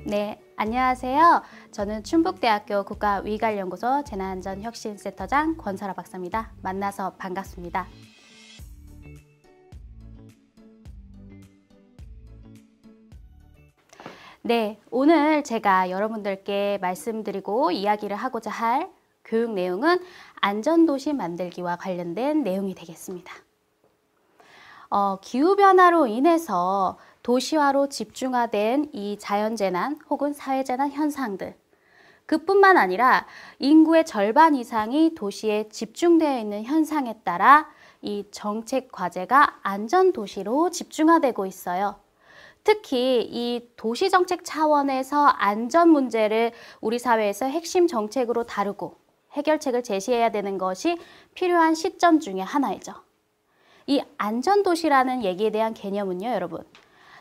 네, 안녕하세요. 저는 충북대학교 국가위기관리연구소 재난안전혁신센터장 권설아 박사입니다. 만나서 반갑습니다. 네, 오늘 제가 여러분들께 말씀드리고 이야기를 하고자 할 교육 내용은 안전도시 만들기와 관련된 내용이 되겠습니다. 기후변화로 인해서 도시화로 집중화된 이 자연재난 혹은 사회재난 현상들, 그뿐만 아니라 인구의 절반 이상이 도시에 집중되어 있는 현상에 따라 이 정책 과제가 안전도시로 집중화되고 있어요. 특히 이 도시정책 차원에서 안전 문제를 우리 사회에서 핵심 정책으로 다루고 해결책을 제시해야 되는 것이 필요한 시점 중에 하나이죠. 이 안전도시라는 얘기에 대한 개념은요, 여러분.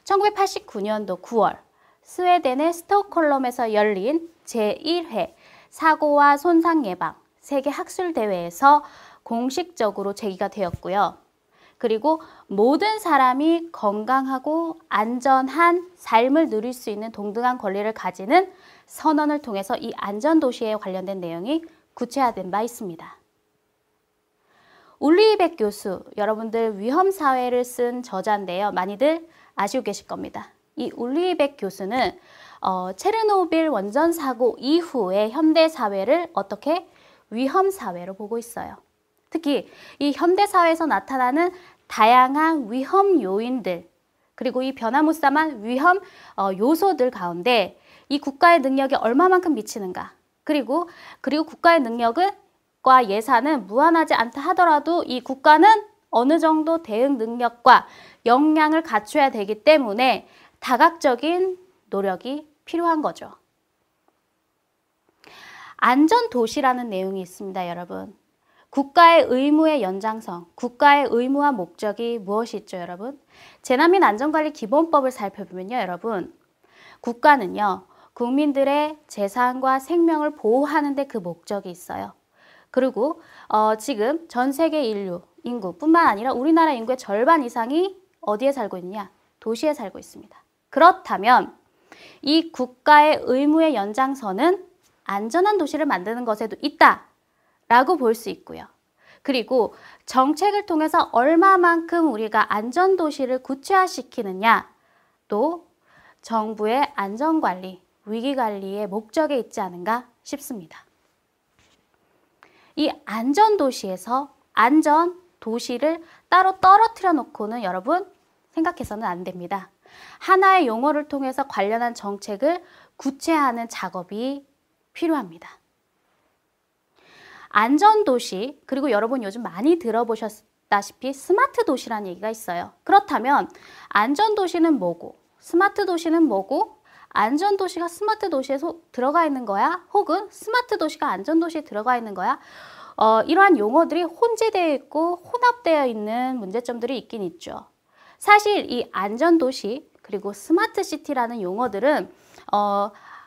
1989년도 9월 스웨덴의 스톡홀름에서 열린 제1회 사고와 손상 예방 세계 학술 대회에서 공식적으로 제기가 되었고요. 그리고 모든 사람이 건강하고 안전한 삶을 누릴 수 있는 동등한 권리를 가지는 선언을 통해서 이 안전도시에 관련된 내용이 구체화된 바 있습니다. 울리히백 교수, 여러분들 위험사회를 쓴 저자인데요. 많이들 아시고 계실 겁니다. 이 울리히백 교수는 체르노빌 원전 사고 이후의 현대사회를 어떻게 위험사회로 보고 있어요. 특히 이 현대사회에서 나타나는 다양한 위험 요인들, 그리고 이 변화무쌍한 위험 요소들 가운데 이 국가의 능력이 얼마만큼 미치는가, 그리고 국가의 능력은 과 예산은 무한하지 않다 하더라도 이 국가는 어느 정도 대응 능력과 역량을 갖춰야 되기 때문에 다각적인 노력이 필요한 거죠. 안전도시라는 내용이 있습니다, 여러분. 국가의 의무의 연장성, 국가의 의무와 목적이 무엇이 있죠, 여러분? 재난 및 안전관리 기본법을 살펴보면요, 여러분. 국가는요, 국민들의 재산과 생명을 보호하는 데 그 목적이 있어요. 그리고 지금 전 세계 인구뿐만 아니라 우리나라 인구의 절반 이상이 어디에 살고 있느냐? 도시에 살고 있습니다. 그렇다면 이 국가의 의무의 연장선은 안전한 도시를 만드는 것에도 있다라고 볼 수 있고요. 그리고 정책을 통해서 얼마만큼 우리가 안전도시를 구체화시키느냐, 또 정부의 안전관리, 위기관리의 목적에 있지 않은가 싶습니다. 이 안전도시에서 안전도시를 따로 떨어뜨려 놓고는 여러분 생각해서는 안 됩니다. 하나의 용어를 통해서 관련한 정책을 구체화하는 작업이 필요합니다. 안전도시, 그리고 여러분 요즘 많이 들어보셨다시피 스마트 도시라는 얘기가 있어요. 그렇다면 안전도시는 뭐고, 스마트 도시는 뭐고, 안전도시가 스마트 도시에 들어가 있는 거야? 혹은 스마트 도시가 안전도시에 들어가 있는 거야? 이러한 용어들이 혼재되어 있고 혼합되어 있는 문제점들이 있긴 있죠. 사실 이 안전도시 그리고 스마트시티라는 용어들은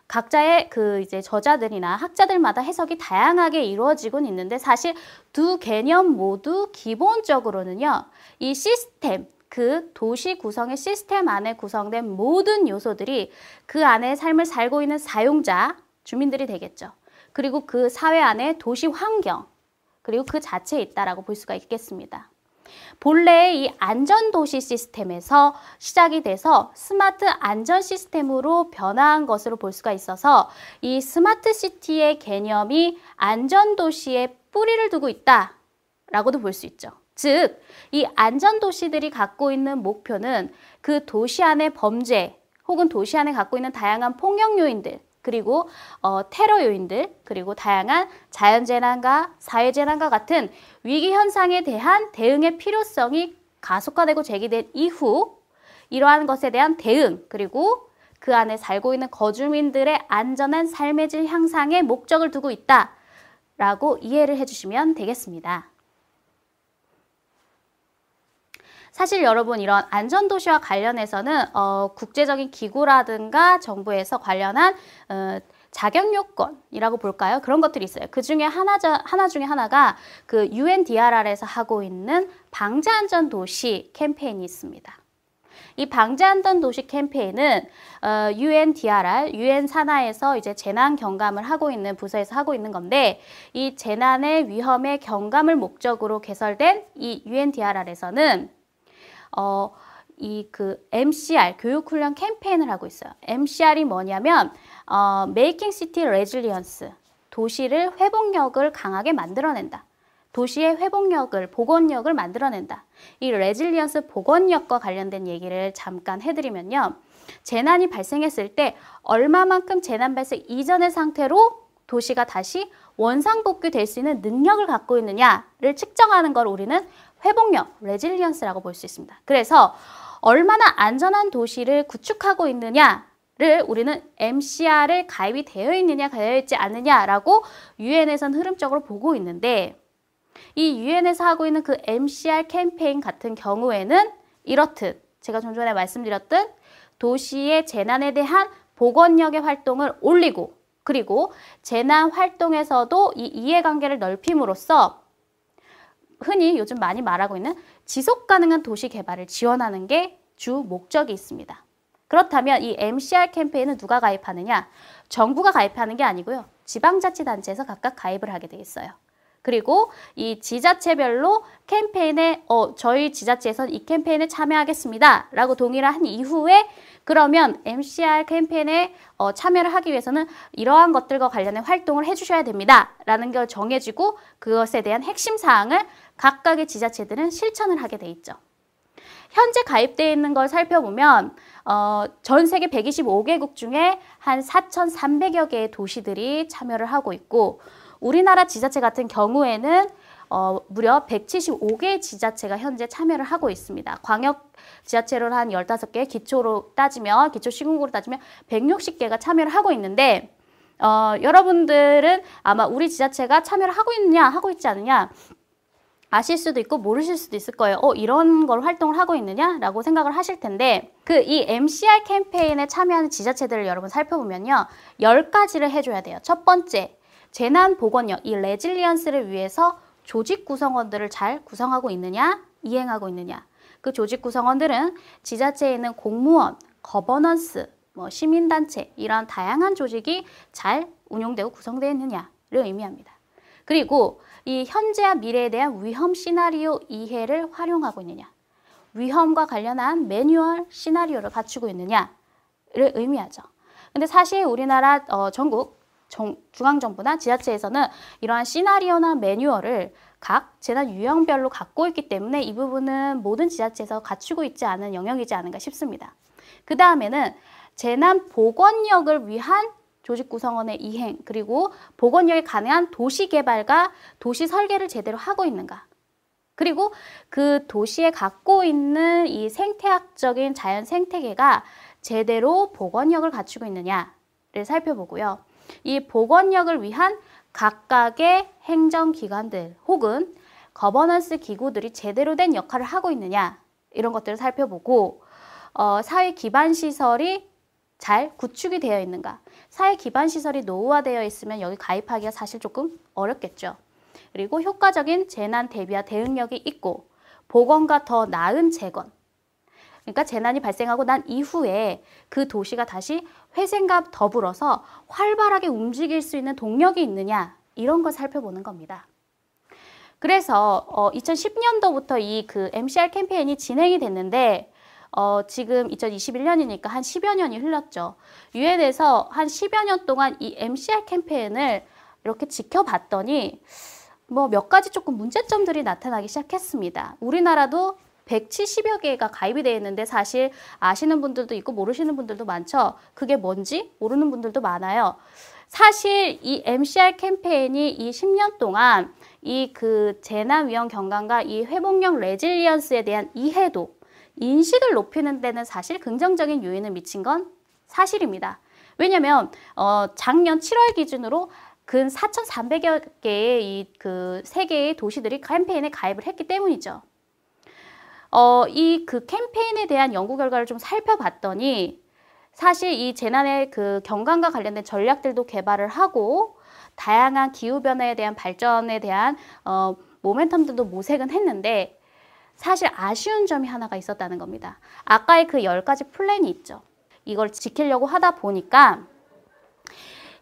각자의 이제 저자들이나 학자들마다 해석이 다양하게 이루어지곤 있는데, 사실 두 개념 모두 기본적으로는요, 이 시스템, 그 도시 구성의 시스템 안에 구성된 모든 요소들이 그 안에 삶을 살고 있는 사용자, 주민들이 되겠죠. 그리고 그 사회 안에 도시 환경, 그리고 그 자체에 있다라고 볼 수가 있겠습니다. 본래 이 안전도시 시스템에서 시작이 돼서 스마트 안전 시스템으로 변화한 것으로 볼 수가 있어서 이 스마트 시티의 개념이 안전도시에 뿌리를 두고 있다라고도 볼 수 있죠. 즉, 이 안전도시들이 갖고 있는 목표는 그 도시 안의 범죄 혹은 도시 안에 갖고 있는 다양한 폭력 요인들, 그리고 테러 요인들, 그리고 다양한 자연재난과 사회재난과 같은 위기 현상에 대한 대응의 필요성이 가속화되고 제기된 이후 이러한 것에 대한 대응, 그리고 그 안에 살고 있는 거주민들의 안전한 삶의 질 향상에 목적을 두고 있다라고 이해를 해주시면 되겠습니다. 사실 여러분, 이런 안전도시와 관련해서는 국제적인 기구라든가 정부에서 관련한 자격요건이라고 볼까요? 그런 것들이 있어요. 그 중에 하나 중에 하나가 그 UNDRR에서 하고 있는 방제안전도시 캠페인이 있습니다. 이 방제안전 도시 캠페인은 UNDRR, UN 산하에서 이제 재난 경감을 하고 있는 부서에서 하고 있는 건데 이 재난의 위험의 경감을 목적으로 개설된 이 UNDRR에서는 이 MCR 교육훈련 캠페인을 하고 있어요. MCR이 뭐냐면 Making City Resilience, 도시를 회복력을 강하게 만들어낸다. 도시의 회복력을, 복원력을 만들어낸다. 이 레질리언스 복원력과 관련된 얘기를 잠깐 해드리면요. 재난이 발생했을 때 얼마만큼 재난 발생 이전의 상태로 도시가 다시 원상복귀될 수 있는 능력을 갖고 있느냐를 측정하는 걸 우리는 회복력, 레질리언스라고 볼 수 있습니다. 그래서 얼마나 안전한 도시를 구축하고 있느냐를 우리는 MCR에 가입이 되어 있느냐, 되어 있지 않느냐라고 유엔에서는 흐름적으로 보고 있는데 이 유엔에서 하고 있는 그 MCR 캠페인 같은 경우에는 이렇듯 제가 좀 전에 말씀드렸던 도시의 재난에 대한 복원력의 활동을 올리고 그리고 재난 활동에서도 이 이해관계를 넓힘으로써 흔히 요즘 많이 말하고 있는 지속가능한 도시 개발을 지원하는 게 주 목적이 있습니다. 그렇다면 이 MCR 캠페인은 누가 가입하느냐? 정부가 가입하는 게 아니고요. 지방자치단체에서 각각 가입을 하게 돼 있어요. 그리고 이 지자체별로 캠페인에 저희 지자체에서는 이 캠페인에 참여하겠습니다 라고 동의를 한 이후에 그러면 MCR 캠페인에 참여를 하기 위해서는 이러한 것들과 관련된 활동을 해주셔야 됩니다 라는 걸 정해지고 그것에 대한 핵심 사항을 각각의 지자체들은 실천을 하게 돼 있죠. 현재 가입되어 있는 걸 살펴보면 전 세계 125개국 중에 한 4,300여 개의 도시들이 참여를 하고 있고 우리나라 지자체 같은 경우에는 무려 175개의 지자체가 현재 참여를 하고 있습니다. 광역 지자체로 한 15개, 기초로 따지면, 기초 시군구로 따지면 160개가 참여를 하고 있는데 여러분들은 아마 우리 지자체가 참여를 하고 있느냐, 하고 있지 않느냐 아실 수도 있고 모르실 수도 있을 거예요. 이런 걸 활동을 하고 있느냐라고 생각을 하실 텐데 이 MCR 캠페인에 참여하는 지자체들을 여러분 살펴보면요. 10가지를 해줘야 돼요. 첫 번째, 재난 복원력, 이 레질리언스를 위해서 조직 구성원들을 잘 구성하고 있느냐, 이행하고 있느냐. 그 조직 구성원들은 지자체에 있는 공무원, 거버넌스, 시민단체 이런 다양한 조직이 잘 운용되고 구성되어 있느냐를 의미합니다. 그리고 이 현재와 미래에 대한 위험 시나리오 이해를 활용하고 있느냐, 위험과 관련한 매뉴얼 시나리오를 갖추고 있느냐를 의미하죠. 근데 사실 우리나라 전국 중앙정부나 지자체에서는 이러한 시나리오나 매뉴얼을 각 재난 유형별로 갖고 있기 때문에 이 부분은 모든 지자체에서 갖추고 있지 않은 영역이지 않은가 싶습니다. 그 다음에는 재난 복원력을 위한 조직 구성원의 이행, 그리고 복원력이 가능한 도시 개발과 도시 설계를 제대로 하고 있는가. 그리고 그 도시에 갖고 있는 이 생태학적인 자연 생태계가 제대로 복원력을 갖추고 있느냐를 살펴보고요. 이 복원력을 위한 각각의 행정기관들 혹은 거버넌스 기구들이 제대로 된 역할을 하고 있느냐 이런 것들을 살펴보고 사회 기반 시설이 잘 구축이 되어 있는가. 사회 기반 시설이 노후화되어 있으면 여기 가입하기가 사실 조금 어렵겠죠. 그리고 효과적인 재난 대비와 대응력이 있고 복원과 더 나은 재건. 그러니까 재난이 발생하고 난 이후에 그 도시가 다시 회생과 더불어서 활발하게 움직일 수 있는 동력이 있느냐 이런 걸 살펴보는 겁니다. 그래서 2010년도부터 이 MCR 캠페인이 진행이 됐는데 지금 2021년이니까 한 10여 년이 흘렀죠. 유엔에서 한 10여 년 동안 이 MCR 캠페인을 이렇게 지켜봤더니 몇 가지 조금 문제점들이 나타나기 시작했습니다. 우리나라도 170여 개가 가입이 되어 있는데 사실 아시는 분들도 있고 모르시는 분들도 많죠. 그게 뭔지 모르는 분들도 많아요. 사실 이 MCR 캠페인이 이 10년 동안 이 재난 위험 경감과 이 회복력 레질리언스에 대한 이해도 인식을 높이는 데는 사실 긍정적인 요인을 미친 건 사실입니다. 왜냐면 작년 7월 기준으로 근 4,300여 개의 이 세계의 도시들이 캠페인에 가입을 했기 때문이죠. 이 캠페인에 대한 연구 결과를 좀 살펴봤더니 사실 이 재난의 경감과 관련된 전략들도 개발을 하고 다양한 기후변화에 대한 발전에 대한 모멘텀들도 모색은 했는데 사실 아쉬운 점이 하나가 있었다는 겁니다. 아까의 그 10가지 플랜이 있죠. 이걸 지키려고 하다 보니까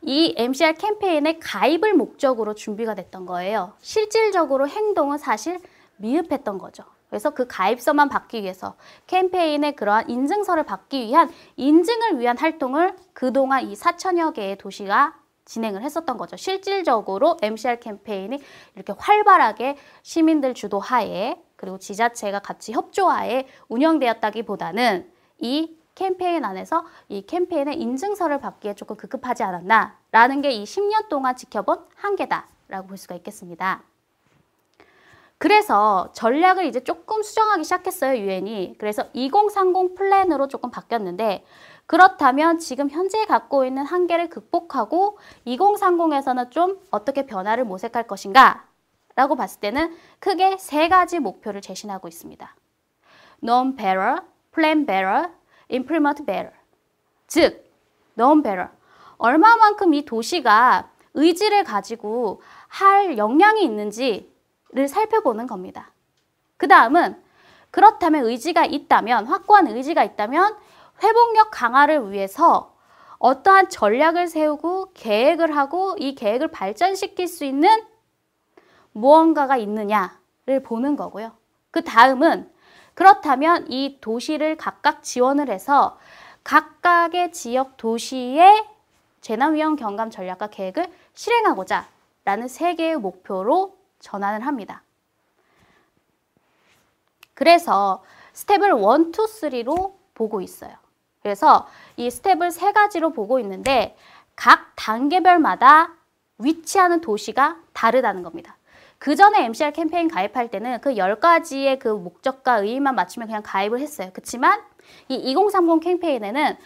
이 MCR 캠페인의 가입을 목적으로 준비가 됐던 거예요. 실질적으로 행동은 사실 미흡했던 거죠. 그래서 그 가입서만 받기 위해서 캠페인의 그러한 인증서를 받기 위한 인증을 위한 활동을 그동안 이 4천여 개의 도시가 진행을 했었던 거죠. 실질적으로 MCR 캠페인이 이렇게 활발하게 시민들 주도하에 그리고 지자체가 같이 협조하에 운영되었다기보다는 이 캠페인 안에서 이 캠페인의 인증서를 받기에 조금 급급하지 않았나라는 게 이 10년 동안 지켜본 한계다라고 볼 수가 있겠습니다. 그래서 전략을 이제 조금 수정하기 시작했어요, 유엔이. 그래서 2030 플랜으로 조금 바뀌었는데 그렇다면 지금 현재 갖고 있는 한계를 극복하고 2030에서는 좀 어떻게 변화를 모색할 것인가 라고 봤을 때는 크게 3가지 목표를 제시하고 있습니다. Known better, plan better, implement better. 즉, known better. 얼마만큼 이 도시가 의지를 가지고 할 역량이 있는지를 살펴보는 겁니다. 그 다음은 그렇다면 의지가 있다면, 확고한 의지가 있다면 회복력 강화를 위해서 어떠한 전략을 세우고 계획을 하고 이 계획을 발전시킬 수 있는 무언가가 있느냐를 보는 거고요. 그 다음은 그렇다면 이 도시를 각각 지원을 해서 각각의 지역 도시의 재난위험 경감 전략과 계획을 실행하고자 라는 3개의 목표로 전환을 합니다. 그래서 스텝을 1, 2, 3로 보고 있어요. 그래서 이 스텝을 3가지로 보고 있는데 각 단계별마다 위치하는 도시가 다르다는 겁니다. 그 전에 MCR 캠페인 가입할 때는 그 10가지의 그 목적과 의의만 맞추면 그냥 가입을 했어요. 그렇지만 이 2030 캠페인에는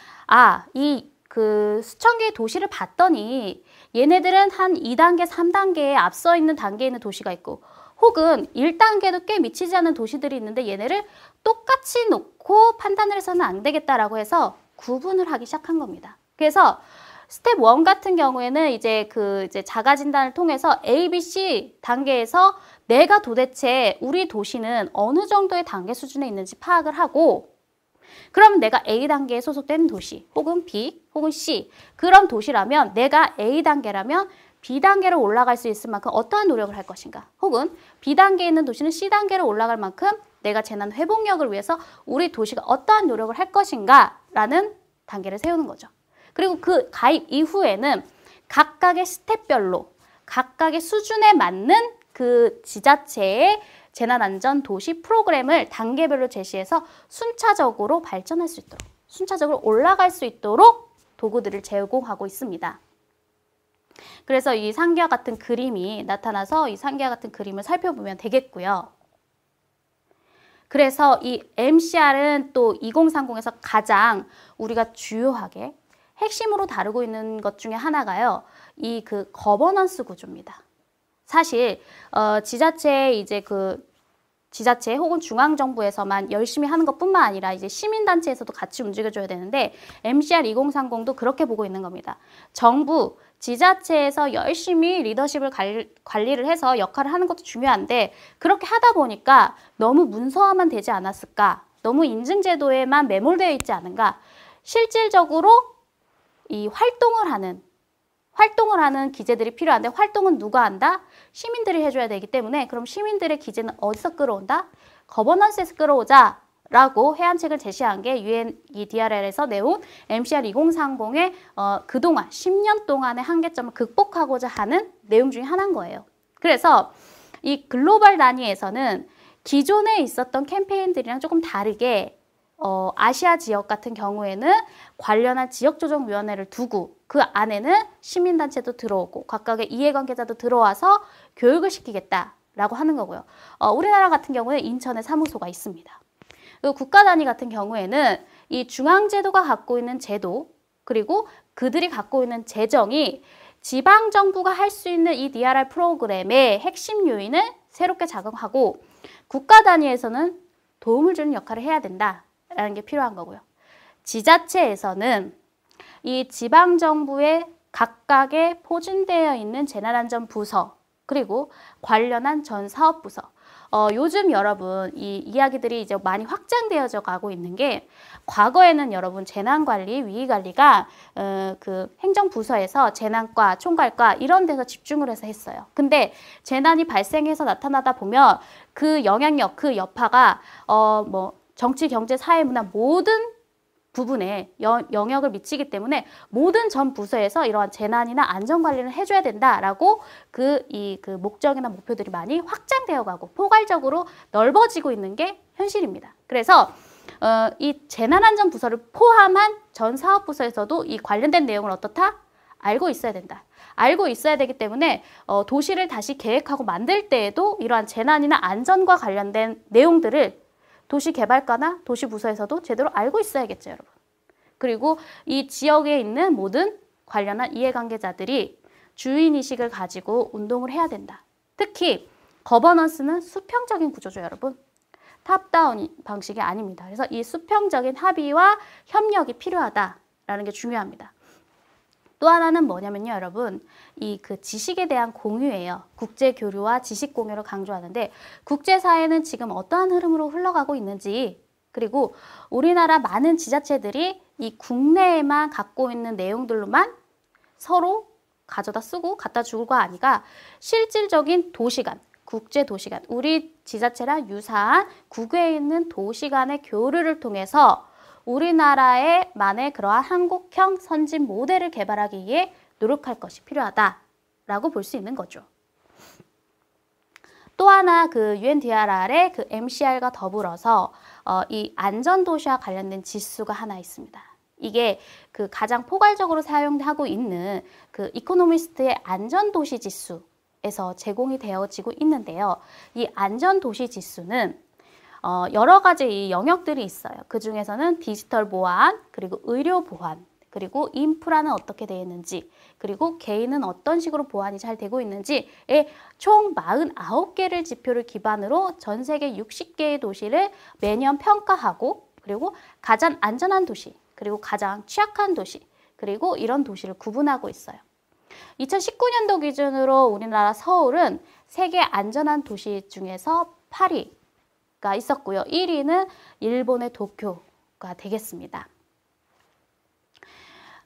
이 그 수천 개의 도시를 봤더니 얘네들은 한 2단계, 3단계에 앞서 있는 단계에 있는 도시가 있고 혹은 1단계도 꽤 미치지 않은 도시들이 있는데 얘네를 똑같이 놓고 판단을 해서는 안 되겠다라고 해서 구분을 하기 시작한 겁니다. 그래서 스텝 1 같은 경우에는 이제 자가 진단을 통해서 A, B, C 단계에서 내가 도대체 우리 도시는 어느 정도의 단계 수준에 있는지 파악을 하고 그럼 내가 A 단계에 소속되는 도시 혹은 B 혹은 C 그런 도시라면 내가 A 단계라면 B 단계로 올라갈 수 있을 만큼 어떠한 노력을 할 것인가 혹은 B 단계에 있는 도시는 C 단계로 올라갈 만큼 내가 재난 회복력을 위해서 우리 도시가 어떠한 노력을 할 것인가 라는 단계를 세우는 거죠. 그리고 그 가입 이후에는 각각의 스텝별로 각각의 수준에 맞는 그 지자체의 재난안전도시 프로그램을 단계별로 제시해서 순차적으로 발전할 수 있도록 순차적으로 올라갈 수 있도록 도구들을 제공하고 있습니다. 그래서 이 상기와 같은 그림이 나타나서 이 상기와 같은 그림을 살펴보면 되겠고요. 그래서 이 MCR은 또 2030에서 가장 우리가 주요하게 핵심으로 다루고 있는 것 중에 하나가요. 이 그 거버넌스 구조입니다. 사실 지자체 혹은 중앙정부에서만 열심히 하는 것뿐만 아니라 이제 시민단체에서도 같이 움직여줘야 되는데 MCR 2030도 그렇게 보고 있는 겁니다. 정부, 지자체에서 열심히 리더십을 관리를 해서 역할을 하는 것도 중요한데 그렇게 하다 보니까 너무 문서화만 되지 않았을까? 너무 인증제도에만 매몰되어 있지 않은가? 실질적으로 이 활동을 하는 기재들이 필요한데 활동은 누가 한다? 시민들이 해줘야 되기 때문에 그럼 시민들의 기재는 어디서 끌어온다? 거버넌스에서 끌어오자 라고 해안책을 제시한 게 UN DRL에서 내온 MCR 2030의 그동안 10년 동안의 한계점을 극복하고자 하는 내용 중에 하나인 거예요. 그래서 이 글로벌 단위에서는 기존에 있었던 캠페인들이랑 조금 다르게 아시아 지역 같은 경우에는 관련한 지역조정위원회를 두고 그 안에는 시민단체도 들어오고 각각의 이해관계자도 들어와서 교육을 시키겠다라고 하는 거고요. 우리나라 같은 경우에 인천에 사무소가 있습니다. 그리고 국가 단위 같은 경우에는 이 중앙제도가 갖고 있는 제도 그리고 그들이 갖고 있는 재정이 지방정부가 할 수 있는 이 DRR 프로그램의 핵심 요인을 새롭게 작용하고 국가 단위에서는 도움을 주는 역할을 해야 된다라는 게 필요한 거고요. 지자체에서는 이 지방정부의 각각의 포진되어 있는 재난안전부서 그리고 관련한 전 사업부서. 요즘 여러분 이 이야기들이 이제 많이 확장되어져 가고 있는 게 과거에는 여러분 재난관리, 위기관리가 그 행정부서에서 재난과, 총괄과 이런 데서 집중을 해서 했어요. 근데 재난이 발생해서 나타나다 보면 그 영향력, 그 여파가 뭐 정치, 경제, 사회, 문화 모든 부분에 영역을 미치기 때문에 모든 전 부서에서 이러한 재난이나 안전관리를 해줘야 된다라고 그 목적이나 목표들이 많이 확장되어 가고 포괄적으로 넓어지고 있는 게 현실입니다. 그래서 이 재난안전부서를 포함한 전 사업부서에서도 이 관련된 내용을 어떻다? 알고 있어야 된다. 알고 있어야 되기 때문에 도시를 다시 계획하고 만들 때에도 이러한 재난이나 안전과 관련된 내용들을 도시개발과나 도시부서에서도 제대로 알고 있어야겠죠, 여러분. 그리고 이 지역에 있는 모든 관련한 이해관계자들이 주인의식을 가지고 운동을 해야 된다. 특히 거버넌스는 수평적인 구조죠, 여러분. 탑다운 방식이 아닙니다. 그래서 이 수평적인 합의와 협력이 필요하다라는 게 중요합니다. 또 하나는 뭐냐면요, 여러분. 이 그 지식에 대한 공유예요. 국제 교류와 지식 공유를 강조하는데 국제사회는 지금 어떠한 흐름으로 흘러가고 있는지, 그리고 우리나라 많은 지자체들이 이 국내에만 갖고 있는 내용들로만 서로 가져다 쓰고 갖다 주고가 아니라 실질적인 도시간, 국제 도시간, 우리 지자체랑 유사한 국외에 있는 도시간의 교류를 통해서 우리나라의 만의 그러한 한국형 선진 모델을 개발하기 위해 노력할 것이 필요하다라고 볼 수 있는 거죠. 또 하나 그 UNDRR의 그 MCR과 더불어서 이 안전도시와 관련된 지수가 하나 있습니다. 이게 그 가장 포괄적으로 사용하고 있는 그 이코노미스트의 안전도시 지수에서 제공이 되어지고 있는데요. 이 안전도시 지수는 여러 가지 이 영역들이 있어요. 그 중에서는 디지털 보안, 그리고 의료 보안, 그리고 인프라는 어떻게 되어 있는지, 그리고 개인은 어떤 식으로 보안이 잘 되고 있는지에 총 49개를 지표를 기반으로 전 세계 60개의 도시를 매년 평가하고, 그리고 가장 안전한 도시, 그리고 가장 취약한 도시, 그리고 이런 도시를 구분하고 있어요. 2019년도 기준으로 우리나라 서울은 세계 안전한 도시 중에서 8위가 있었고요. 1위는 일본의 도쿄가 되겠습니다.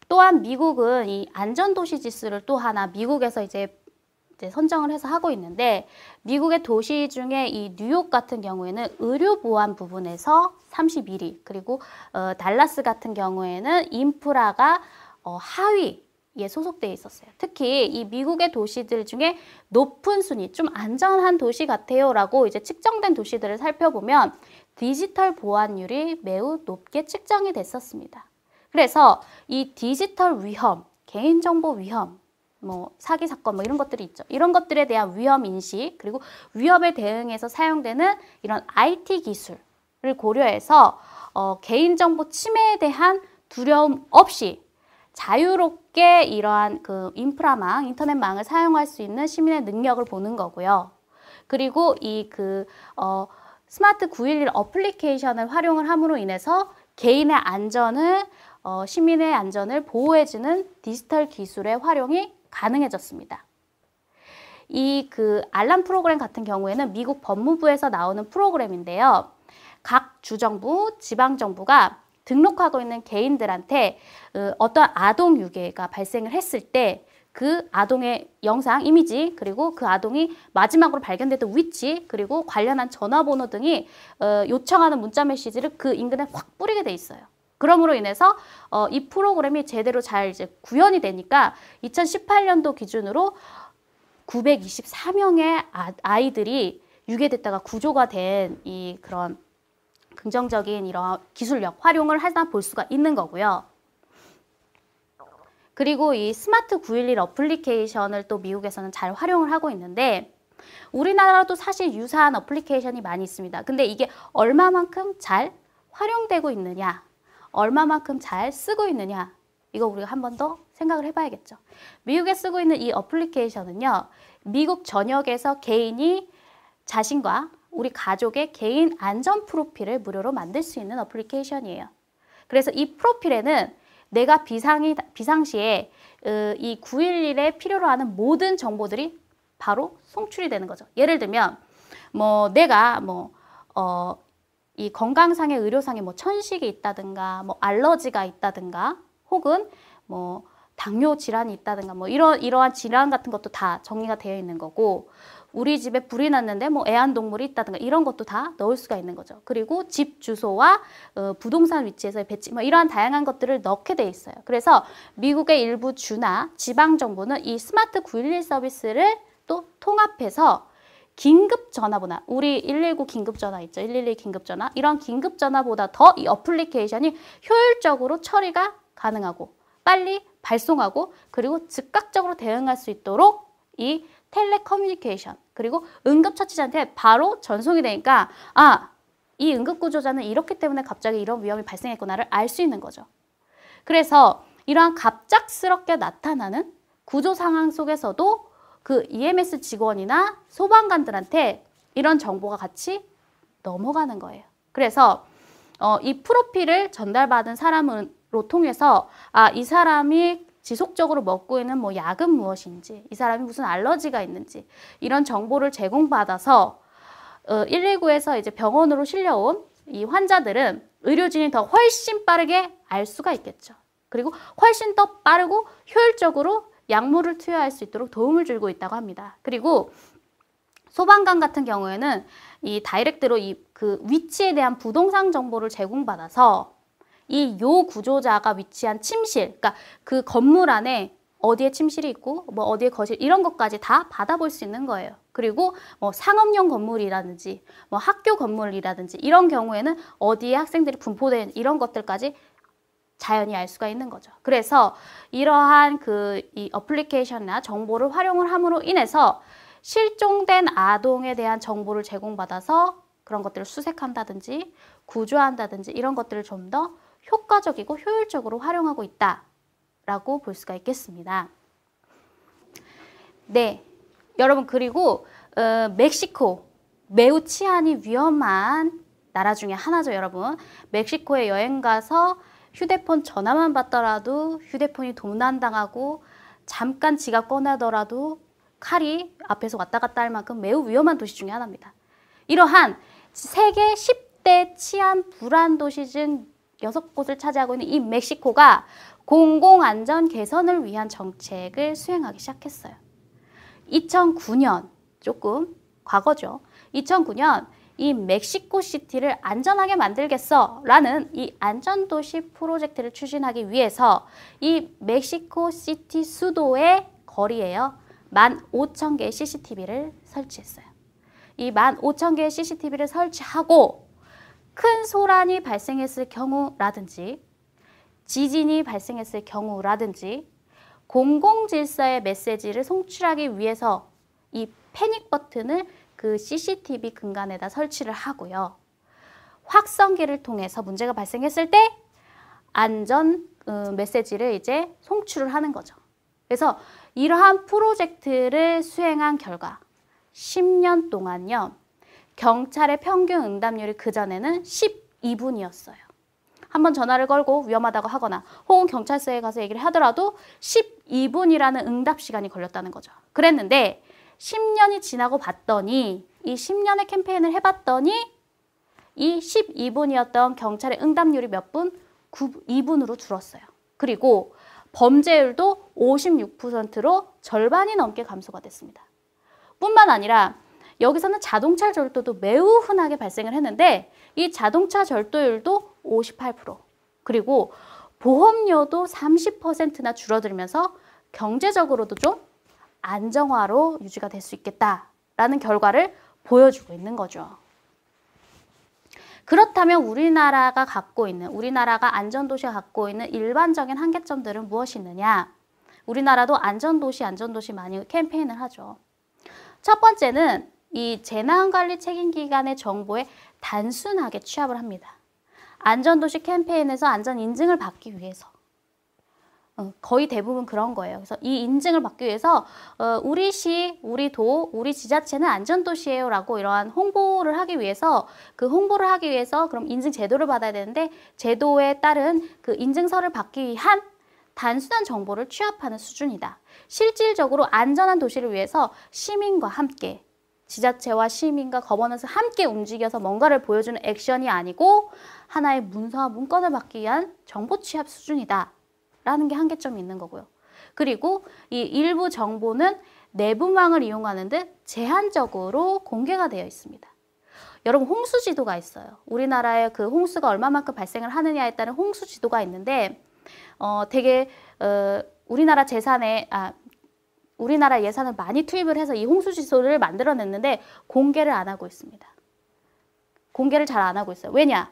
또한 미국은 이 안전도시 지수를 또 하나 미국에서 이제 선정을 해서 하고 있는데, 미국의 도시 중에 이 뉴욕 같은 경우에는 의료 보안 부분에서 31위, 그리고 달라스 같은 경우에는 인프라가 하위에 소속되어 있었어요. 특히 이 미국의 도시들 중에 높은 순위, 좀 안전한 도시 같아요 라고 이제 측정된 도시들을 살펴보면 디지털 보안율이 매우 높게 측정이 됐었습니다. 그래서 이 디지털 위험, 개인정보 위험, 뭐 사기 사건 뭐 이런 것들이 있죠. 이런 것들에 대한 위험 인식, 그리고 위협에 대응해서 사용되는 이런 IT 기술을 고려해서 개인정보 침해에 대한 두려움 없이 자유롭게 이러한 그 인프라망, 인터넷망을 사용할 수 있는 시민의 능력을 보는 거고요. 그리고 이 스마트 911 어플리케이션을 활용을 함으로 인해서 개인의 안전을 시민의 안전을 보호해주는 디지털 기술의 활용이 가능해졌습니다. 이 알람 프로그램 같은 경우에는 미국 법무부에서 나오는 프로그램인데요. 각 주정부, 지방정부가 등록하고 있는 개인들한테 어떤 아동 유괴가 발생을 했을 때 그 아동의 영상, 이미지, 그리고 그 아동이 마지막으로 발견됐던 위치, 그리고 관련한 전화번호 등이 요청하는 문자 메시지를 그 인근에 확 뿌리게 돼 있어요. 그러므로 인해서 이 프로그램이 제대로 잘 이제 구현이 되니까 2018년도 기준으로 924명의 아이들이 유괴됐다가 구조가 된 이 그런 긍정적인 이런 기술력 활용을 하다 볼 수가 있는 거고요. 그리고 이 스마트 911 어플리케이션을 또 미국에서는 잘 활용을 하고 있는데, 우리나라도 사실 유사한 어플리케이션이 많이 있습니다. 근데 이게 얼마만큼 잘 활용되고 있느냐, 얼마만큼 잘 쓰고 있느냐, 이거 우리가 한 번 더 생각을 해봐야겠죠. 미국에 쓰고 있는 이 어플리케이션은요, 미국 전역에서 개인이 자신과 우리 가족의 개인 안전 프로필을 무료로 만들 수 있는 어플리케이션이에요. 그래서 이 프로필에는 내가 비상시에 이 911에 필요로 하는 모든 정보들이 바로 송출이 되는 거죠. 예를 들면 뭐 내가 이 건강상의 의료상의 뭐 천식이 있다든가 뭐 알러지가 있다든가 혹은 뭐 당뇨 질환이 있다든가 뭐 이러한 질환 같은 것도 다 정리가 되어 있는 거고, 우리 집에 불이 났는데 뭐 애완동물이 있다든가 이런 것도 다 넣을 수가 있는 거죠. 그리고 집 주소와 부동산 위치에서의 배치 뭐 이러한 다양한 것들을 넣게 돼 있어요. 그래서 미국의 일부 주나 지방 정부는 이 스마트 911 서비스를 또 통합해서 긴급 전화보다, 우리 119 긴급 전화 있죠. 112 긴급 전화. 이런 긴급 전화보다 더 이 어플리케이션이 효율적으로 처리가 가능하고 빨리 발송하고 그리고 즉각적으로 대응할 수 있도록 이 텔레커뮤니케이션 그리고 응급처치자한테 바로 전송이 되니까 이 응급구조자는 이렇기 때문에 갑자기 이런 위험이 발생했구나를 알 수 있는 거죠. 그래서 이러한 갑작스럽게 나타나는 구조 상황 속에서도 그 EMS 직원이나 소방관들한테 이런 정보가 같이 넘어가는 거예요. 그래서 이 프로필을 전달받은 사람으로 통해서 이 사람이 지속적으로 먹고 있는 뭐 약은 무엇인지, 이 사람이 무슨 알러지가 있는지 이런 정보를 제공받아서 119에서 이제 병원으로 실려온 이 환자들은 의료진이 더 훨씬 빠르게 알 수가 있겠죠. 그리고 훨씬 더 빠르고 효율적으로 약물을 투여할 수 있도록 도움을 주고 있다고 합니다. 그리고 소방관 같은 경우에는 이 다이렉트로 그 위치에 대한 부동산 정보를 제공받아서 이 구조자가 위치한 침실, 그러니까 그 건물 안에 어디에 침실이 있고 뭐 어디에 거실 이런 것까지 다 받아볼 수 있는 거예요. 그리고 뭐 상업용 건물이라든지 뭐 학교 건물이라든지 이런 경우에는 어디에 학생들이 분포된 이런 것들까지 자연히 알 수가 있는 거죠. 그래서 이러한 이 어플리케이션이나 정보를 활용을 함으로 인해서 실종된 아동에 대한 정보를 제공받아서 그런 것들을 수색한다든지 구조한다든지 이런 것들을 좀 더 효과적이고 효율적으로 활용하고 있다라고 볼 수가 있겠습니다. 네, 여러분 그리고 멕시코 매우 치안이 위험한 나라 중에 하나죠, 여러분. 멕시코에 여행 가서 휴대폰 전화만 받더라도 휴대폰이 도난당하고 잠깐 지갑 꺼내더라도 칼이 앞에서 왔다 갔다 할 만큼 매우 위험한 도시 중에 하나입니다. 이러한 세계 10대 치안 불안 도시 중 6곳을 차지하고 있는 이 멕시코가 공공안전 개선을 위한 정책을 수행하기 시작했어요. 2009년, 조금 과거죠. 2009년 이 멕시코 시티를 안전하게 만들겠어 라는 이 안전도시 프로젝트를 추진하기 위해서 이 멕시코 시티 수도의 거리에요 15,000개의 CCTV를 설치했어요. 이 15,000개의 CCTV를 설치하고 큰 소란이 발생했을 경우라든지 지진이 발생했을 경우라든지 공공질서의 메시지를 송출하기 위해서 이 패닉 버튼을 그 CCTV 근간에다 설치를 하고요. 확성기를 통해서 문제가 발생했을 때 안전 메시지를 이제 송출을 하는 거죠. 그래서 이러한 프로젝트를 수행한 결과 10년 동안요. 경찰의 평균 응답률이 그전에는 12분이었어요. 한번 전화를 걸고 위험하다고 하거나 혹은 경찰서에 가서 얘기를 하더라도 12분이라는 응답 시간이 걸렸다는 거죠. 그랬는데 10년이 지나고 봤더니 이 10년의 캠페인을 해봤더니 이 12분이었던 경찰의 응답률이 몇 분? 2분으로 줄었어요. 그리고 범죄율도 56%로 절반이 넘게 감소가 됐습니다. 뿐만 아니라 여기서는 자동차 절도도 매우 흔하게 발생을 했는데 이 자동차 절도율도 58%, 그리고 보험료도 30%나 줄어들면서 경제적으로도 좀 안정화로 유지가 될 수 있겠다라는 결과를 보여주고 있는 거죠. 그렇다면 우리나라가 안전도시가 갖고 있는 일반적인 한계점들은 무엇이 있느냐? 우리나라도 안전도시 많이 캠페인을 하죠. 첫 번째는 이 재난관리 책임기관의 정보에 단순하게 취합을 합니다. 안전도시 캠페인에서 안전인증을 받기 위해서 거의 대부분 그런 거예요. 그래서 이 인증을 받기 위해서 우리 시, 우리 도, 우리 지자체는 안전도시예요 라고 이러한 홍보를 하기 위해서 그럼 인증 제도를 받아야 되는데 제도에 따른 그 인증서를 받기 위한 단순한 정보를 취합하는 수준이다. 실질적으로 안전한 도시를 위해서 시민과 함께, 지자체와 시민과 거버넌스 함께 움직여서 뭔가를 보여주는 액션이 아니고 하나의 문서와 문건을 받기 위한 정보 취합 수준이다 라는 게 한계점이 있는 거고요. 그리고 이 일부 정보는 내부망을 이용하는 듯 제한적으로 공개가 되어 있습니다. 여러분, 홍수 지도가 있어요. 우리나라에 그 홍수가 얼마만큼 발생을 하느냐에 따른 홍수 지도가 있는데 되게 우리나라 예산을 많이 투입을 해서 이 홍수 지도를 만들어냈는데 공개를 안 하고 있습니다. 공개를 잘 안 하고 있어요. 왜냐?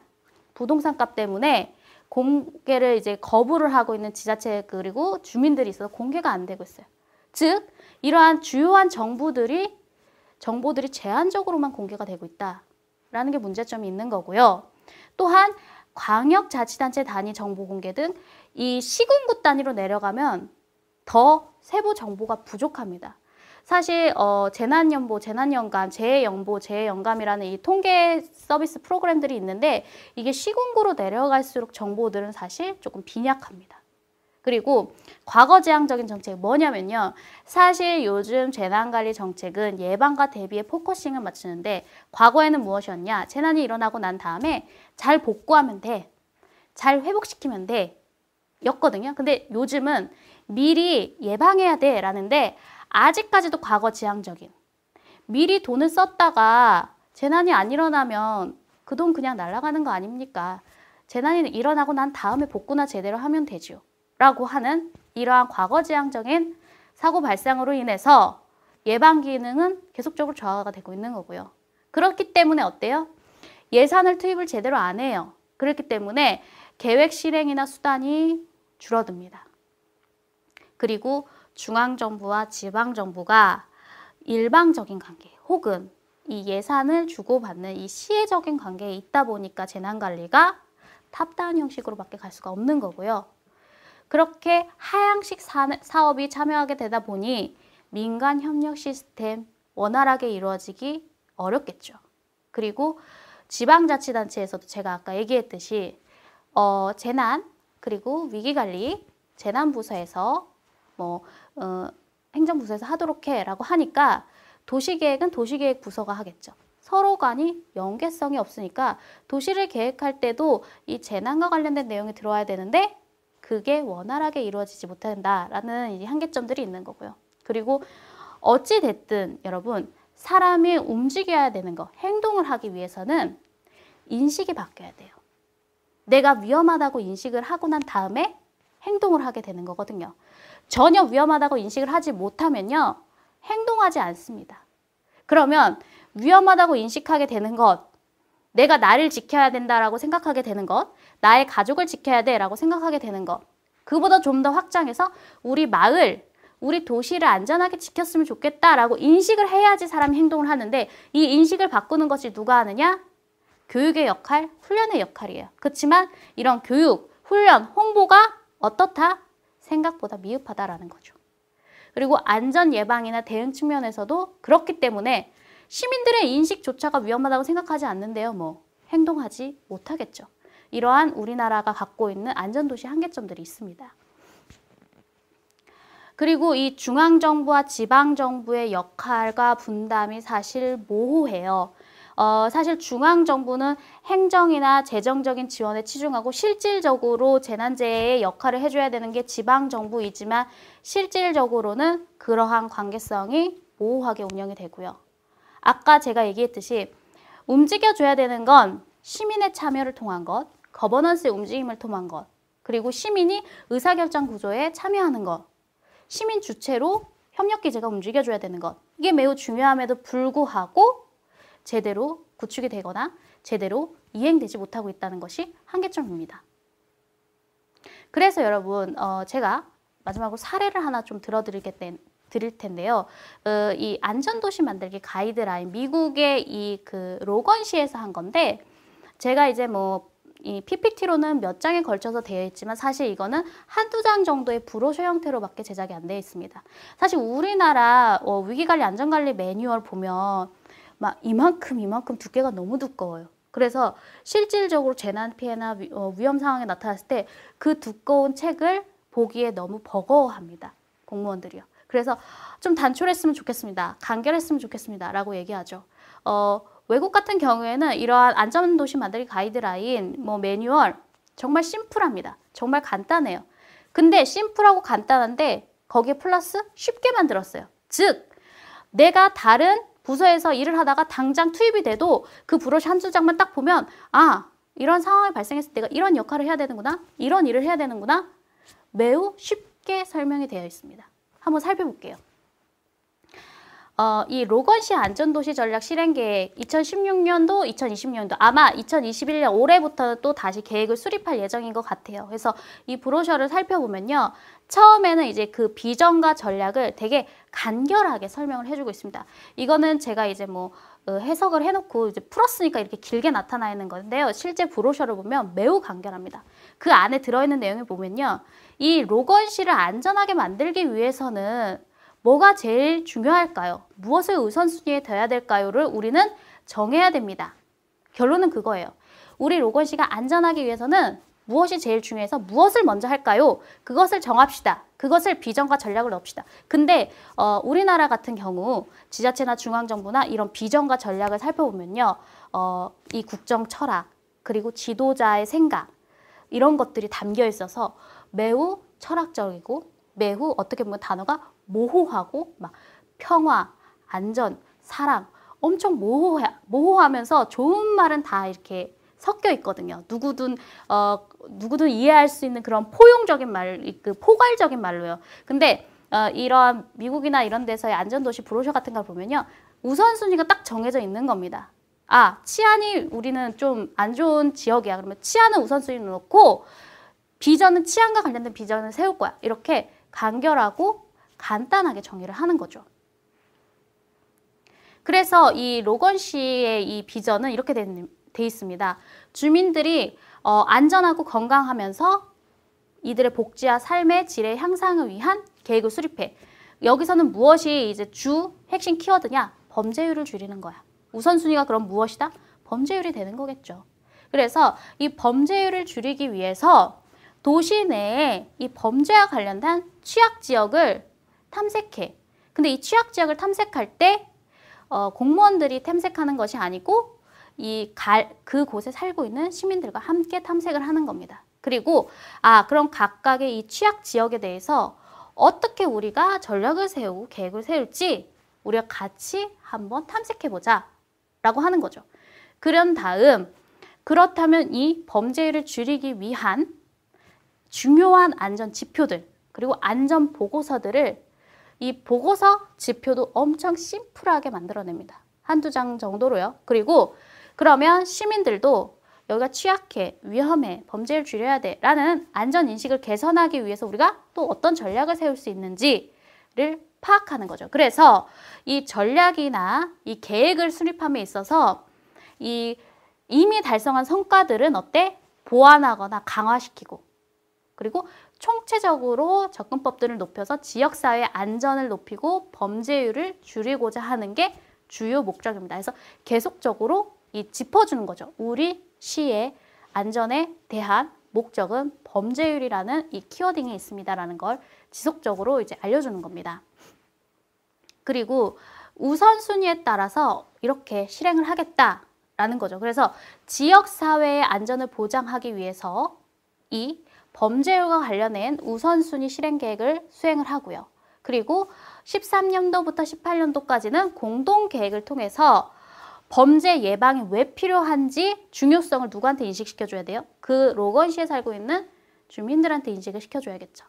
부동산 값 때문에 공개를 이제 거부를 하고 있는 지자체 그리고 주민들이 있어서 공개가 안 되고 있어요. 즉, 이러한 주요한 정보들이 제한적으로만 공개가 되고 있다라는 게 문제점이 있는 거고요. 또한 광역자치단체 단위 정보 공개 등 이 시군구 단위로 내려가면 더 세부 정보가 부족합니다. 사실 재난연보, 재난연감, 재해연보, 재해연감이라는 이 통계 서비스 프로그램들이 있는데 이게 시군구로 내려갈수록 정보들은 사실 조금 빈약합니다. 그리고 과거지향적인 정책 뭐냐면요. 사실 요즘 재난관리 정책은 예방과 대비에 포커싱을 맞추는데 과거에는 무엇이었냐. 재난이 일어나고 난 다음에 잘 복구하면 돼. 잘 회복시키면 돼. 였거든요. 근데 요즘은 미리 예방해야 돼 라는데 아직까지도 과거지향적인. 미리 돈을 썼다가 재난이 안 일어나면 그 돈 그냥 날아가는 거 아닙니까? 재난이 일어나고 난 다음에 복구나 제대로 하면 되죠. 라고 하는 이러한 과거지향적인 사고 발생으로 인해서 예방 기능은 계속적으로 저하가 되고 있는 거고요. 그렇기 때문에 어때요? 예산을 투입을 제대로 안 해요. 그렇기 때문에 계획 실행이나 수단이 줄어듭니다. 그리고 중앙정부와 지방정부가 일방적인 관계 혹은 이 예산을 주고받는 이 시혜적인 관계에 있다 보니까 재난관리가 탑다운 형식으로밖에 갈 수가 없는 거고요. 그렇게 하향식 사업이 참여하게 되다 보니 민간 협력 시스템 원활하게 이루어지기 어렵겠죠. 그리고 지방자치단체에서도 제가 아까 얘기했듯이 재난 그리고 위기관리 재난부서에서 행정부서에서 하도록 해라고 하니까 도시계획은 도시계획부서가 하겠죠. 서로 간이 연계성이 없으니까 도시를 계획할 때도 이 재난과 관련된 내용이 들어와야 되는데 그게 원활하게 이루어지지 못한다라는 이 한계점들이 있는 거고요. 그리고 어찌 됐든 여러분 사람이 움직여야 되는 거, 행동을 하기 위해서는 인식이 바뀌어야 돼요. 내가 위험하다고 인식을 하고 난 다음에 행동을 하게 되는 거거든요. 전혀 위험하다고 인식을 하지 못하면요. 행동하지 않습니다. 그러면 위험하다고 인식하게 되는 것, 내가 나를 지켜야 된다라고 생각하게 되는 것, 나의 가족을 지켜야 돼라고 생각하게 되는 것, 그보다 좀 더 확장해서 우리 마을, 우리 도시를 안전하게 지켰으면 좋겠다라고 인식을 해야지 사람이 행동을 하는데 이 인식을 바꾸는 것이 누가 하느냐? 교육의 역할, 훈련의 역할이에요. 그렇지만 이런 교육, 훈련, 홍보가 어떻다? 생각보다 미흡하다라는 거죠. 그리고 안전 예방이나 대응 측면에서도 그렇기 때문에 시민들의 인식조차가 위험하다고 생각하지 않는데요. 행동하지 못하겠죠. 이러한 우리나라가 갖고 있는 안전도시 한계점들이 있습니다. 그리고 이 중앙정부와 지방정부의 역할과 분담이 사실 모호해요. 사실 중앙정부는 행정이나 재정적인 지원에 치중하고 실질적으로 재난재해의 역할을 해줘야 되는 게 지방정부이지만 실질적으로는 그러한 관계성이 모호하게 운영이 되고요. 아까 제가 얘기했듯이 움직여줘야 되는 건 시민의 참여를 통한 것, 거버넌스의 움직임을 통한 것, 그리고 시민이 의사결정 구조에 참여하는 것, 시민 주체로 협력기제가 움직여줘야 되는 것. 이게 매우 중요함에도 불구하고 제대로 구축이 되거나 제대로 이행되지 못하고 있다는 것이 한계점입니다. 그래서 여러분 제가 마지막으로 사례를 하나 좀 드릴 텐데요. 이 안전도시 만들기 가이드라인 미국의 이 로건시에서 한 건데 제가 이제 이 PPT로는 몇 장에 걸쳐서 되어 있지만 사실 이거는 한두 장 정도의 브로셔 형태로밖에 제작이 안 되어 있습니다. 사실 우리나라 위기관리 안전관리 매뉴얼 보면 막 이만큼 두께가 너무 두꺼워요. 그래서 실질적으로 재난 피해나 위험 상황이 나타났을 때 그 두꺼운 책을 보기에 너무 버거워합니다. 공무원들이요. 그래서 좀 단촐했으면 좋겠습니다. 간결했으면 좋겠습니다. 라고 얘기하죠. 외국 같은 경우에는 이러한 안전도시 만들기 가이드라인, 뭐 매뉴얼 정말 심플합니다. 정말 간단해요. 근데 심플하고 간단한데 거기에 플러스 쉽게 만들었어요. 즉, 내가 다른 부서에서 일을 하다가 당장 투입이 돼도 그 브로셔 한 두 장만 딱 보면 아, 이런 상황이 발생했을 때 내가 이런 역할을 해야 되는구나. 이런 일을 해야 되는구나. 매우 쉽게 설명이 되어 있습니다. 한번 살펴볼게요. 이 로건시 안전도시 전략 실행계획 2016년도, 2020년도 아마 2021년 올해부터 또 다시 계획을 수립할 예정인 것 같아요. 그래서 이 브로셔를 살펴보면요. 처음에는 이제 그 비전과 전략을 되게 간결하게 설명을 해주고 있습니다. 이거는 제가 이제 뭐 해석을 해놓고 이제 풀었으니까 이렇게 길게 나타나 있는 건데요. 실제 브로셔를 보면 매우 간결합니다. 그 안에 들어있는 내용을 보면요. 이 로건시를 안전하게 만들기 위해서는 뭐가 제일 중요할까요? 무엇을 우선순위에 둬야 될까요?를 우리는 정해야 됩니다. 결론은 그거예요. 우리 로건시가 안전하기 위해서는 무엇이 제일 중요해서 무엇을 먼저 할까요? 그것을 정합시다. 그것을 비전과 전략을 넣읍시다. 근데 우리나라 같은 경우 지자체나 중앙정부나 이런 비전과 전략을 살펴보면요. 이 국정 철학 그리고 지도자의 생각 이런 것들이 담겨 있어서 매우 철학적이고 매우 어떻게 보면 단어가 모호하고 막 평화, 안전, 사랑 엄청 모호하면서 좋은 말은 다 이렇게 섞여 있거든요. 누구든 이해할 수 있는 그런 포용적인 말, 그 포괄적인 말로요. 근데 이런 미국이나 이런 데서의 안전도시 브로셔 같은 걸 보면요. 우선순위가 딱 정해져 있는 겁니다. 아, 치안이 우리는 좀 안 좋은 지역이야. 그러면 치안은 우선순위로 놓고 비전은 치안과 관련된 비전을 세울 거야. 이렇게 간결하고 간단하게 정의를 하는 거죠. 그래서 이 로건시의 이 비전은 이렇게 돼 있습니다. 주민들이 안전하고 건강하면서 이들의 복지와 삶의 질의 향상을 위한 계획을 수립해. 여기서는 무엇이 이제 주 핵심 키워드냐? 범죄율을 줄이는 거야. 우선순위가 그럼 무엇이다? 범죄율이 되는 거겠죠. 그래서 이 범죄율을 줄이기 위해서 도시 내에 이 범죄와 관련된 취약 지역을 탐색해. 근데 이 취약 지역을 탐색할 때 공무원들이 탐색하는 것이 아니고 그곳에 살고 있는 시민들과 함께 탐색을 하는 겁니다. 그리고 그럼 각각의 이 취약 지역에 대해서 어떻게 우리가 전략을 세우고 계획을 세울지 우리가 같이 한번 탐색해보자 라고 하는 거죠. 그런 다음 그렇다면 이 범죄율을 줄이기 위한 중요한 안전 지표들 그리고 안전 보고서들을 이 보고서 지표도 엄청 심플하게 만들어냅니다. 한두 장 정도로요. 그리고 그러면 시민들도 여기가 취약해, 위험해, 범죄를 줄여야 돼 라는 안전인식을 개선하기 위해서 우리가 또 어떤 전략을 세울 수 있는지를 파악하는 거죠. 그래서 이 전략이나 이 계획을 수립함에 있어서 이미 달성한 성과들은 보완하거나 강화시키고 그리고 총체적으로 접근법들을 높여서 지역사회의 안전을 높이고 범죄율을 줄이고자 하는 게 주요 목적입니다. 그래서 계속적으로 짚어주는 거죠. 우리 시의 안전에 대한 목적은 범죄율이라는 이 키워딩이 있습니다라는 걸 지속적으로 이제 알려주는 겁니다. 그리고 우선순위에 따라서 이렇게 실행을 하겠다라는 거죠. 그래서 지역사회의 안전을 보장하기 위해서 이 범죄율과 관련된 우선순위 실행 계획을 수행을 하고요. 그리고 13년도부터 18년도까지는 공동계획을 통해서 범죄 예방이 왜 필요한지 중요성을 누구한테 인식시켜줘야 돼요? 그 로건시에 살고 있는 주민들한테 인식을 시켜줘야겠죠.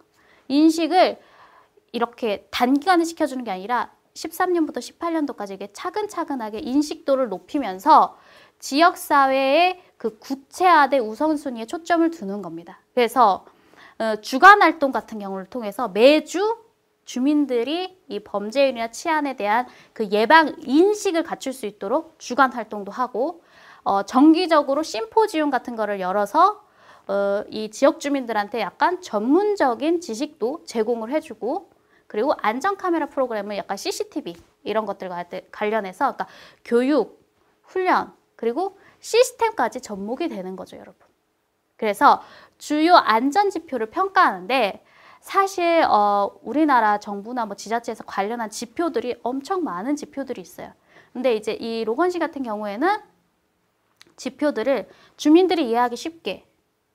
인식을 이렇게 단기간에 시켜주는 게 아니라 13년부터 18년도까지 이게 차근차근하게 인식도를 높이면서 지역사회의 그 구체화된 우선순위에 초점을 두는 겁니다. 그래서 주간활동 같은 경우를 통해서 매주 주민들이 이 범죄율이나 치안에 대한 그 예방 인식을 갖출 수 있도록 주간활동도 하고 정기적으로 심포지움 같은 거를 열어서 이 지역 주민들한테 약간 전문적인 지식도 제공을 해주고 그리고 안전카메라 프로그램을 약간 CCTV 이런 것들과 관련해서 그러니까 교육, 훈련 그리고 시스템까지 접목이 되는 거죠, 여러분. 그래서 주요 안전지표를 평가하는데 사실 우리나라 정부나 뭐 지자체에서 관련한 지표들이 엄청 많은 지표들이 있어요. 근데 이제 이 로건시 같은 경우에는 지표들을 주민들이 이해하기 쉽게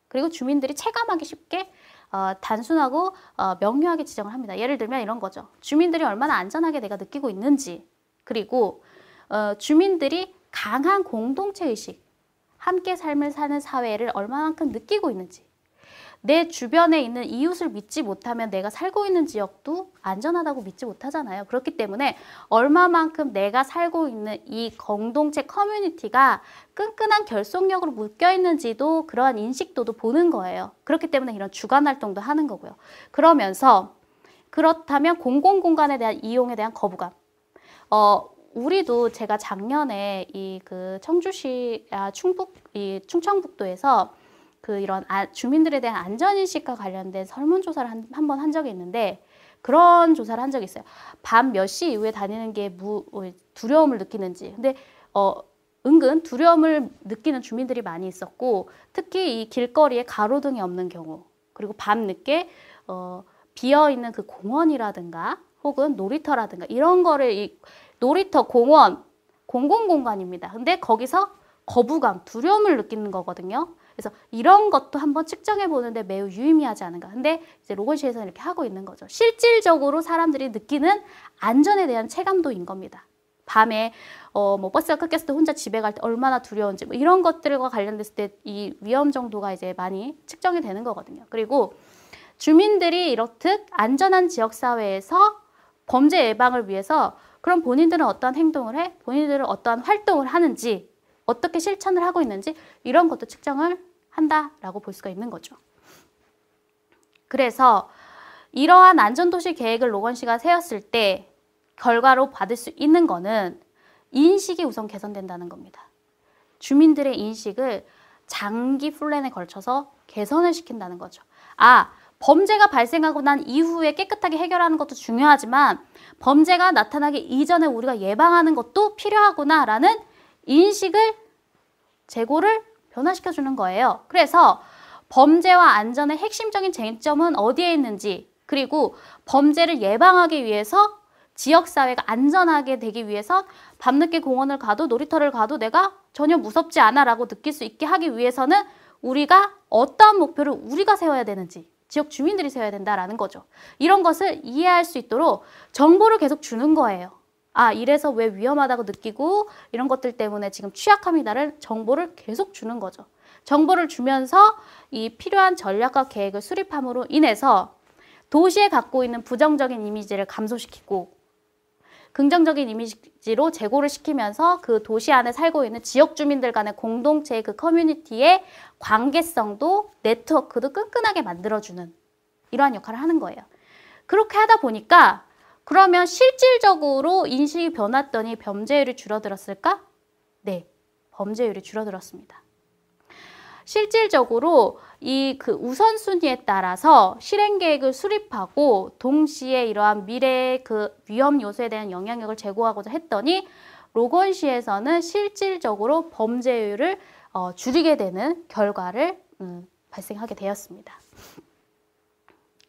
그리고 주민들이 체감하기 쉽게 단순하고 명료하게 지정을 합니다. 예를 들면 이런 거죠. 주민들이 얼마나 안전하게 내가 느끼고 있는지, 그리고 주민들이 강한 공동체 의식, 함께 삶을 사는 사회를 얼마만큼 느끼고 있는지, 내 주변에 있는 이웃을 믿지 못하면 내가 살고 있는 지역도 안전하다고 믿지 못하잖아요. 그렇기 때문에 얼마만큼 내가 살고 있는 이 공동체 커뮤니티가 끈끈한 결속력으로 묶여 있는지도 그러한 인식도도 보는 거예요. 그렇기 때문에 이런 주간 활동도 하는 거고요. 그러면서 그렇다면 공공공간에 대한 이용에 대한 거부감. 우리도 제가 작년에 이 그 청주시 충청북도에서 그 이런 주민들에 대한 안전인식과 관련된 설문조사를 한번 한 적이 있는데, 그런 조사를 한 적이 있어요. 밤 몇 시 이후에 다니는 게 두려움을 느끼는지. 근데 은근 두려움을 느끼는 주민들이 많이 있었고, 특히 이 길거리에 가로등이 없는 경우, 그리고 밤 늦게 비어있는 그 공원이라든가 혹은 놀이터라든가 이런 거를 놀이터, 공원, 공공공간입니다. 근데 거기서 거부감, 두려움을 느끼는 거거든요. 그래서 이런 것도 한번 측정해 보는데 매우 유의미하지 않은가. 근데 이제 로건시에서는 이렇게 하고 있는 거죠. 실질적으로 사람들이 느끼는 안전에 대한 체감도인 겁니다. 밤에 뭐 버스가 끊겼을 때 혼자 집에 갈 때 얼마나 두려운지, 뭐 이런 것들과 관련됐을 때 이 위험 정도가 이제 많이 측정이 되는 거거든요. 그리고 주민들이 이렇듯 안전한 지역 사회에서 범죄 예방을 위해서 그럼 본인들은 어떠한 행동을 해? 본인들은 어떠한 활동을 하는지, 어떻게 실천을 하고 있는지, 이런 것도 측정을 한다라고 볼 수가 있는 거죠. 그래서 이러한 안전도시 계획을 로건시가 세웠을 때 결과로 받을 수 있는 거는 인식이 우선 개선된다는 겁니다. 주민들의 인식을 장기 플랜에 걸쳐서 개선을 시킨다는 거죠. 범죄가 발생하고 난 이후에 깨끗하게 해결하는 것도 중요하지만 범죄가 나타나기 이전에 우리가 예방하는 것도 필요하구나라는 인식을 재고를 변화시켜 주는 거예요. 그래서 범죄와 안전의 핵심적인 쟁점은 어디에 있는지, 그리고 범죄를 예방하기 위해서 지역사회가 안전하게 되기 위해서 밤늦게 공원을 가도 놀이터를 가도 내가 전혀 무섭지 않아 라고 느낄 수 있게 하기 위해서는 우리가 어떠한 목표를 우리가 세워야 되는지, 지역 주민들이 세워야 된다라는 거죠. 이런 것을 이해할 수 있도록 정보를 계속 주는 거예요. 이래서 왜 위험하다고 느끼고 이런 것들 때문에 지금 취약합니다를 정보를 계속 주는 거죠. 정보를 주면서 이 필요한 전략과 계획을 수립함으로 인해서 도시에 갖고 있는 부정적인 이미지를 감소시키고 긍정적인 이미지로 재고를 시키면서 그 도시 안에 살고 있는 지역 주민들 간의 공동체의 그 커뮤니티의 관계성도 네트워크도 끈끈하게 만들어주는 이러한 역할을 하는 거예요. 그렇게 하다 보니까 그러면 실질적으로 인식이 변했더니 범죄율이 줄어들었을까? 네, 범죄율이 줄어들었습니다. 실질적으로 이 그 우선순위에 따라서 실행 계획을 수립하고 동시에 이러한 미래의 그 위험 요소에 대한 영향력을 제고하고자 했더니 로건시에서는 실질적으로 범죄율을 줄이게 되는 결과를 발생하게 되었습니다.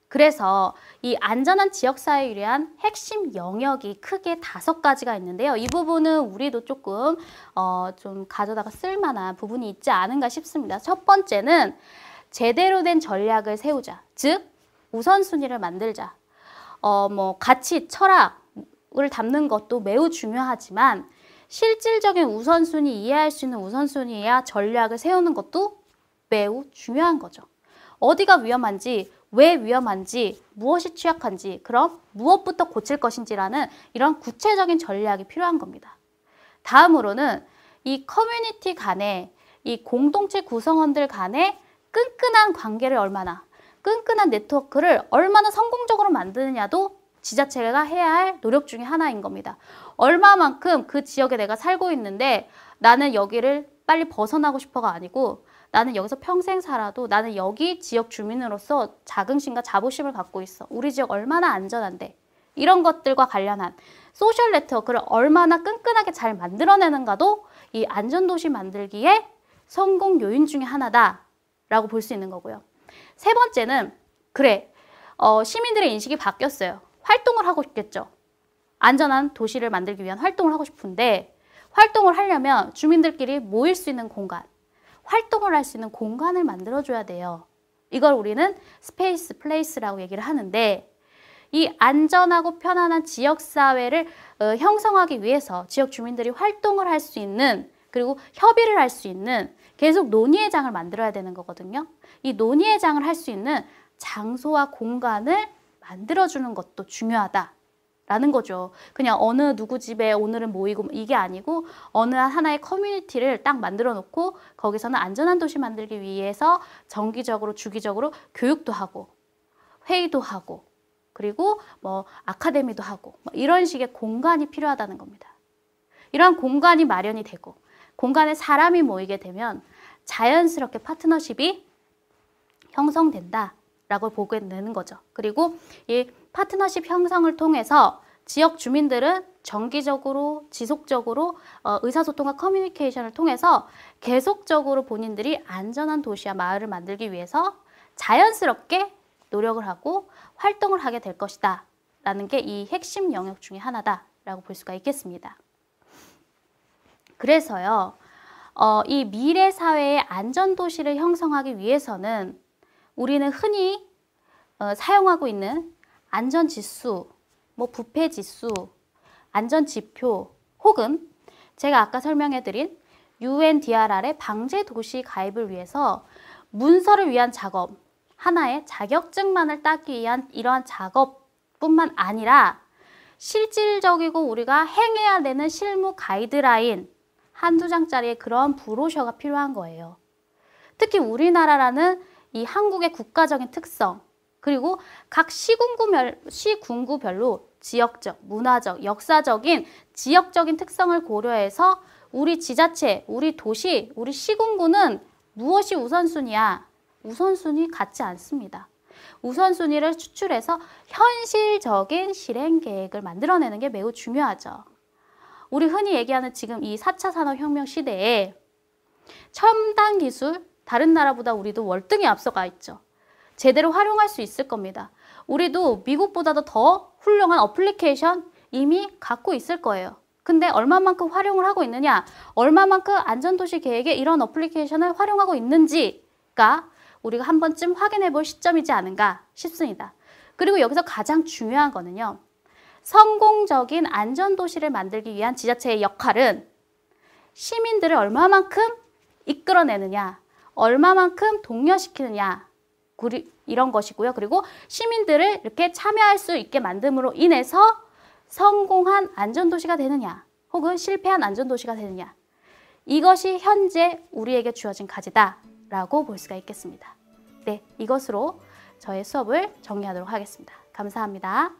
그래서 이 안전한 지역사회를 위한 핵심 영역이 크게 5가지가 있는데요. 이 부분은 우리도 조금 좀 가져다가 쓸만한 부분이 있지 않은가 싶습니다. 첫 번째는 제대로 된 전략을 세우자. 즉 우선순위를 만들자. 가치, 철학을 담는 것도 매우 중요하지만 실질적인 우선순위, 이해할 수 있는 우선순위야 전략을 세우는 것도 매우 중요한 거죠. 어디가 위험한지, 왜 위험한지, 무엇이 취약한지, 그럼 무엇부터 고칠 것인지라는 이런 구체적인 전략이 필요한 겁니다. 다음으로는 이 커뮤니티 간에, 이 공동체 구성원들 간에 끈끈한 관계를 끈끈한 네트워크를 얼마나 성공적으로 만드느냐도 지자체가 해야 할 노력 중에 하나인 겁니다. 얼마만큼 그 지역에 내가 살고 있는데 나는 여기를 빨리 벗어나고 싶어가 아니고 나는 여기서 평생 살아도 나는 여기 지역 주민으로서 자긍심과 자부심을 갖고 있어. 우리 지역 얼마나 안전한데. 이런 것들과 관련한 소셜 네트워크를 얼마나 끈끈하게 잘 만들어내는가도 이 안전도시 만들기의 성공 요인 중에 하나다라고 볼 수 있는 거고요. 세 번째는 그래, 시민들의 인식이 바뀌었어요. 활동을 하고 싶겠죠. 안전한 도시를 만들기 위한 활동을 하고 싶은데 활동을 하려면 주민들끼리 모일 수 있는 공간, 활동을 할 수 있는 공간을 만들어줘야 돼요. 이걸 우리는 스페이스, 플레이스라고 얘기를 하는데 이 안전하고 편안한 지역사회를 형성하기 위해서 지역 주민들이 활동을 할 수 있는 그리고 협의를 할 수 있는 계속 논의의 장을 만들어야 되는 거거든요. 이 논의의 장을 할 수 있는 장소와 공간을 만들어주는 것도 중요하다라는 거죠. 그냥 어느 누구 집에 오늘은 모이고 이게 아니고 어느 하나의 커뮤니티를 딱 만들어 놓고 거기서는 안전한 도시 만들기 위해서 정기적으로 주기적으로 교육도 하고 회의도 하고 그리고 뭐 아카데미도 하고 뭐 이런 식의 공간이 필요하다는 겁니다. 이러한 공간이 마련이 되고 공간에 사람이 모이게 되면 자연스럽게 파트너십이 형성된다라고 보게 되는 거죠. 그리고 이 파트너십 형성을 통해서 지역 주민들은 정기적으로 지속적으로 의사소통과 커뮤니케이션을 통해서 계속적으로 본인들이 안전한 도시와 마을을 만들기 위해서 자연스럽게 노력을 하고 활동을 하게 될 것이다 라는 게 이 핵심 영역 중에 하나다라고 볼 수가 있겠습니다. 그래서요, 이 미래 사회의 안전도시를 형성하기 위해서는 우리는 흔히 사용하고 있는 안전지수, 뭐 부패지수, 안전지표 혹은 제가 아까 설명해드린 UNDRR의 방제도시 가입을 위해서 문서를 위한 작업, 하나의 자격증만을 따기 위한 이러한 작업뿐만 아니라 실질적이고 우리가 행해야 되는 실무 가이드라인 한두 장짜리의 그런 브로셔가 필요한 거예요. 특히 우리나라라는 이 한국의 국가적인 특성 그리고 각 시군구별로 지역적, 문화적, 역사적인 지역적인 특성을 고려해서 우리 지자체, 우리 도시, 우리 시군구는 무엇이 우선순위야? 우선순위 같지 않습니다. 우선순위를 추출해서 현실적인 실행 계획을 만들어내는 게 매우 중요하죠. 우리 흔히 얘기하는 지금 이 4차 산업혁명 시대에 첨단 기술, 다른 나라보다 우리도 월등히 앞서가 있죠. 제대로 활용할 수 있을 겁니다. 우리도 미국보다도 더 훌륭한 어플리케이션 이미 갖고 있을 거예요. 근데 얼마만큼 활용을 하고 있느냐, 얼마만큼 안전도시 계획에 이런 어플리케이션을 활용하고 있는지가 우리가 한 번쯤 확인해 볼 시점이지 않은가 싶습니다. 그리고 여기서 가장 중요한 거는요. 성공적인 안전도시를 만들기 위한 지자체의 역할은 시민들을 얼마만큼 이끌어내느냐, 얼마만큼 독려시키느냐 이런 것이고요. 그리고 시민들을 이렇게 참여할 수 있게 만듦으로 인해서 성공한 안전도시가 되느냐 혹은 실패한 안전도시가 되느냐 이것이 현재 우리에게 주어진 과제다라고 볼 수가 있겠습니다. 네, 이것으로 저의 수업을 정리하도록 하겠습니다. 감사합니다.